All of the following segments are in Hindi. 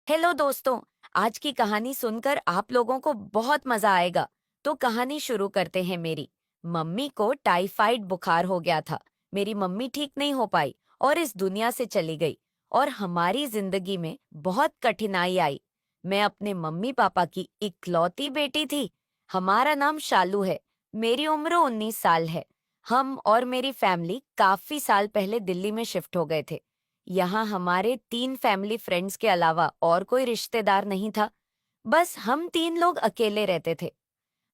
हेलो दोस्तों। आज की कहानी सुनकर आप लोगों को बहुत मजा आएगा। तो कहानी शुरू करते हैं। मेरी मम्मी को टाइफाइड बुखार हो गया था। मेरी मम्मी ठीक नहीं हो पाई और इस दुनिया से चली गई। और हमारी जिंदगी में बहुत कठिनाई आई। मैं अपने मम्मी पापा की इकलौती बेटी थी। हमारा नाम शालू है। मेरी उम्र 19 साल है। हम और मेरी फैमिली काफी साल पहले दिल्ली में शिफ्ट हो गए थे। यहाँ हमारे 3 फैमिली फ्रेंड्स के अलावा और कोई रिश्तेदार नहीं था। बस हम 3 लोग अकेले रहते थे।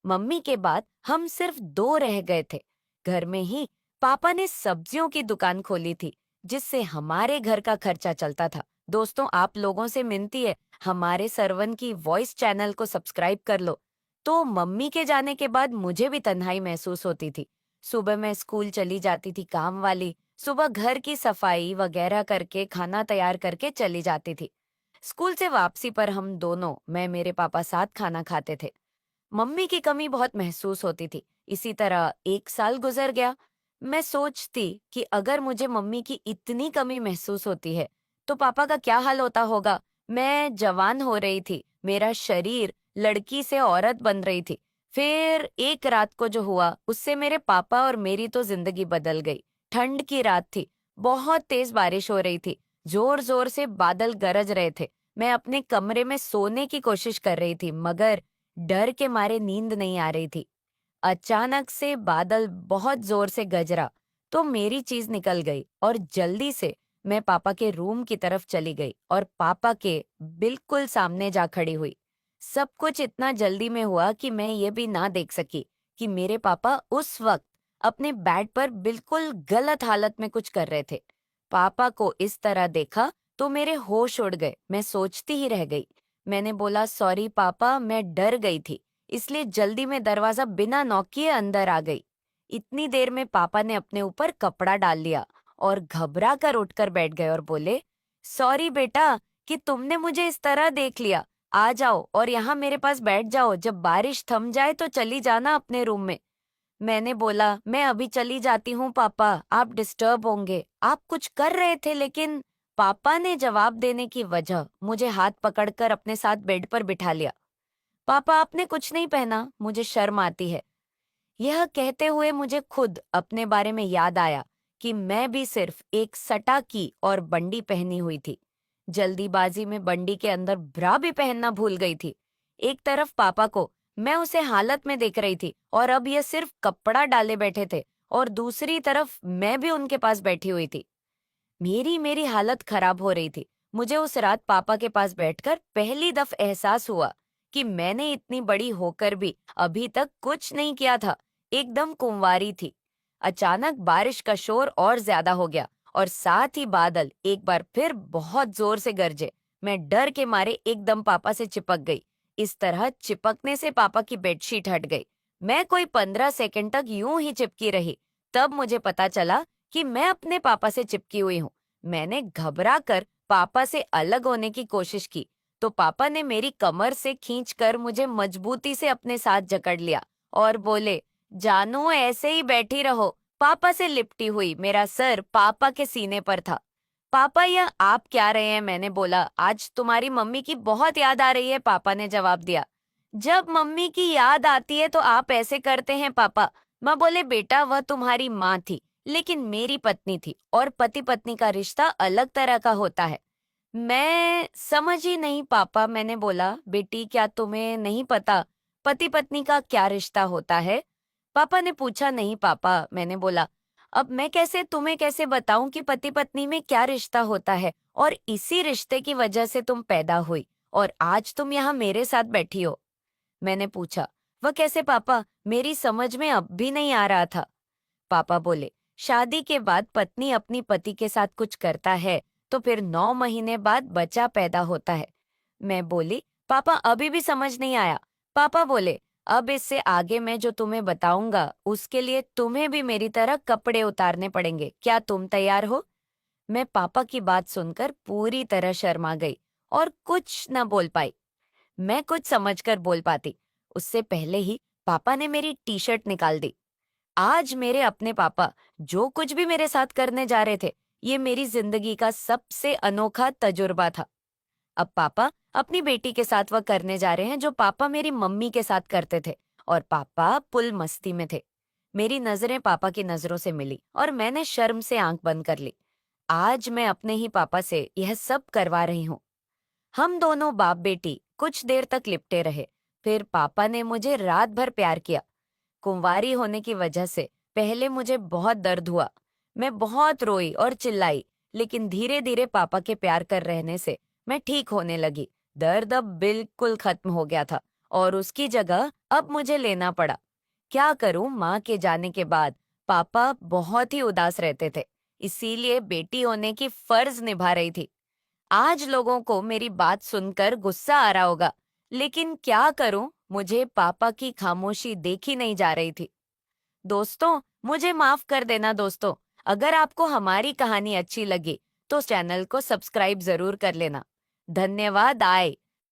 मम्मी के बाद हम सिर्फ 2 रह गए थे। घर में ही पापा ने सब्जियों की दुकान खोली थी, जिससे हमारे घर का खर्चा चलता था। दोस्तों, आप लोगों से विनती है, हमारे सरवन की वॉइस चैनल को सब्सक्राइब कर लो। तो मम्मी के जाने के बाद मुझे भी तन्हाई महसूस होती थी। सुबह मैं स्कूल चली जाती थी काम वाली। सुबह घर की सफाई वगैरह करके खाना तैयार करके चली जाती थी। स्कूल से वापसी पर हम दोनों, मैं मेरे पापा साथ खाना खाते थे। मम्मी की कमी बहुत महसूस होती थी। इसी तरह 1 साल गुजर गया। मैं सोचती कि अगर मुझे मम्मी की इतनी कमी महसूस होती है, तो पापा का क्या हाल होता होगा। मैं जवान हो रही थी। मेरा शरीर लड़की से औरत बन रही थी। फिर एक रात को जो हुआ, उससे मेरे पापा और मेरी तो जिंदगी बदल गई। ठंड की रात थी। बहुत तेज बारिश हो रही थी। जोर जोर से बादल गरज रहे थे। मैं अपने कमरे में सोने की कोशिश कर रही थी, मगर डर के मारे नींद नहीं आ रही थी। अचानक से बादल बहुत जोर से गरजा, तो मेरी चीज निकल गई और जल्दी से मैं पापा के रूम की तरफ चली गई और पापा के बिल्कुल सामने जा खड़ी हुई। सब कुछ इतना जल्दी में हुआ कि मैं ये भी ना देख सकी कि मेरे पापा उस वक्त अपने बेड पर बिल्कुल गलत हालत में कुछ कर रहे थे। पापा को इस तरह देखा तो मेरे होश उड़ गए। मैं सोचती ही रह गई। मैंने बोला, सॉरी पापा, मैं डर गई थी, इसलिए जल्दी में दरवाजा बिना नॉक किए अंदर आ गई। इतनी देर में पापा ने अपने ऊपर कपड़ा डाल लिया और घबरा कर उठकर बैठ गए और बोले, सॉरी बेटा कि तुमने मुझे इस तरह देख लिया। आ जाओ और यहाँ मेरे पास बैठ जाओ। जब बारिश थम जाए तो चली जाना अपने रूम में। मैंने बोला, मैं अभी चली जाती हूँ पापा, आप डिस्टर्ब होंगे। आप कुछ कर रहे थे लेकिन। पापा ने जवाब देने की वजह मुझे हाथ पकड़कर अपने साथ बेड पर बिठा लिया। पापा, आपने कुछ नहीं पहना, मुझे शर्म आती है। यह कहते हुए मुझे खुद अपने बारे में याद आया कि मैं भी सिर्फ एक सटा की और बंडी पहनी हुई थी। जल्दीबाजी में बंडी के अंदर ब्रा भी पहनना भूल गई थी। एक तरफ पापा को मैं उसे हालत में देख रही थी और अब यह सिर्फ कपड़ा डाले बैठे थे, और दूसरी तरफ मैं भी उनके पास बैठी हुई थी। मेरी मेरी हालत खराब हो रही थी। मुझे उस रात पापा के पास बैठकर पहली दफ एहसास हुआ कि मैंने इतनी बड़ी होकर भी अभी तक कुछ नहीं किया था। एकदम कुंवारी थी। अचानक बारिश का शोर और ज्यादा हो गया और साथ ही बादल एक बार फिर बहुत जोर से गरजे। मैं डर के मारे एकदम पापा से चिपक गई। इस तरह चिपकने से पापा की बेडशीट हट गई। मैं कोई 15 सेकंड तक यूं ही चिपकी रही। तब मुझे पता चला कि मैं अपने पापा से चिपकी हुई हूँ। मैंने घबरा कर पापा से अलग होने की कोशिश की, तो पापा ने मेरी कमर से खींचकर मुझे मजबूती से अपने साथ जकड़ लिया और बोले, जानू ऐसे ही बैठी रहो। पापा से लिपटी हुई मेरा सर पापा के सीने पर था। पापा, यह आप क्या रहे हैं? मैंने बोला, आज तुम्हारी मम्मी की बहुत याद आ रही है, पापा ने जवाब दिया। जब मम्मी की याद आती है तो आप ऐसे करते हैं पापा? मैं बोले, बेटा वह तुम्हारी माँ थी, लेकिन मेरी पत्नी थी और पति पत्नी का रिश्ता अलग तरह का होता है। मैं समझ ही नहीं पापा, मैंने बोला। बेटी, क्या तुम्हें नहीं पता पति पत्नी का क्या रिश्ता होता है? पापा ने पूछा। नहीं पापा, मैंने बोला। अब मैं कैसे तुम्हें कैसे बताऊं कि पति पत्नी में क्या रिश्ता होता है, और इसी रिश्ते की वजह से तुम पैदा हुई और आज तुम यहाँ मेरे साथ बैठी हो। मैंने पूछा, वह कैसे पापा? मेरी समझ में अब भी नहीं आ रहा था। पापा बोले, शादी के बाद पत्नी अपनी पति के साथ कुछ करता है तो फिर 9 महीने बाद बच्चा पैदा होता है। मैं बोली, पापा अभी भी समझ नहीं आया। पापा बोले, अब इससे आगे मैं जो तुम्हें बताऊंगा उसके लिए तुम्हें भी मेरी तरह कपड़े उतारने पड़ेंगे। क्या तुम तैयार हो? मैं पापा की बात सुनकर पूरी तरह शर्मा गई और कुछ न बोल पाई। मैं कुछ समझकर बोल पाती, उससे पहले ही पापा ने मेरी टी शर्ट निकाल दी। आज मेरे अपने पापा जो कुछ भी मेरे साथ करने जा रहे थे, ये मेरी जिंदगी का सबसे अनोखा तजुर्बा था। अब पापा, अपनी बेटी के साथ वह करने जा रहे हैं जो पापा मेरी मम्मी के साथ करते थे, और पापा पुल मस्ती में थे। मेरी नजरें पापा की नजरों से मिली और मैंने शर्म से आंख बंद कर ली। आज मैं अपने ही पापा से यह सब करवा रही हूँ। हम दोनों बाप बेटी कुछ देर तक लिपटे रहे। फिर पापा ने मुझे रात भर प्यार किया। कुंवारी होने की वजह से पहले मुझे बहुत दर्द हुआ। मैं बहुत रोई और चिल्लाई, लेकिन धीरे धीरे पापा के प्यार कर रहने से मैं ठीक होने लगी। दर्द अब बिल्कुल खत्म हो गया था और उसकी जगह अब मुझे लेना पड़ा। क्या करूं, माँ के जाने के बाद पापा बहुत ही उदास रहते थे, इसीलिए बेटी होने की फर्ज निभा रही थी। आज लोगों को मेरी बात सुनकर गुस्सा आ रहा होगा, लेकिन क्या करूं, मुझे पापा की खामोशी देखी नहीं जा रही थी। दोस्तों, मुझे माफ कर देना दोस्तों। अगर आपको हमारी कहानी अच्छी लगी तो चैनल को सब्सक्राइब जरूर कर लेना। धन्यवाद। आए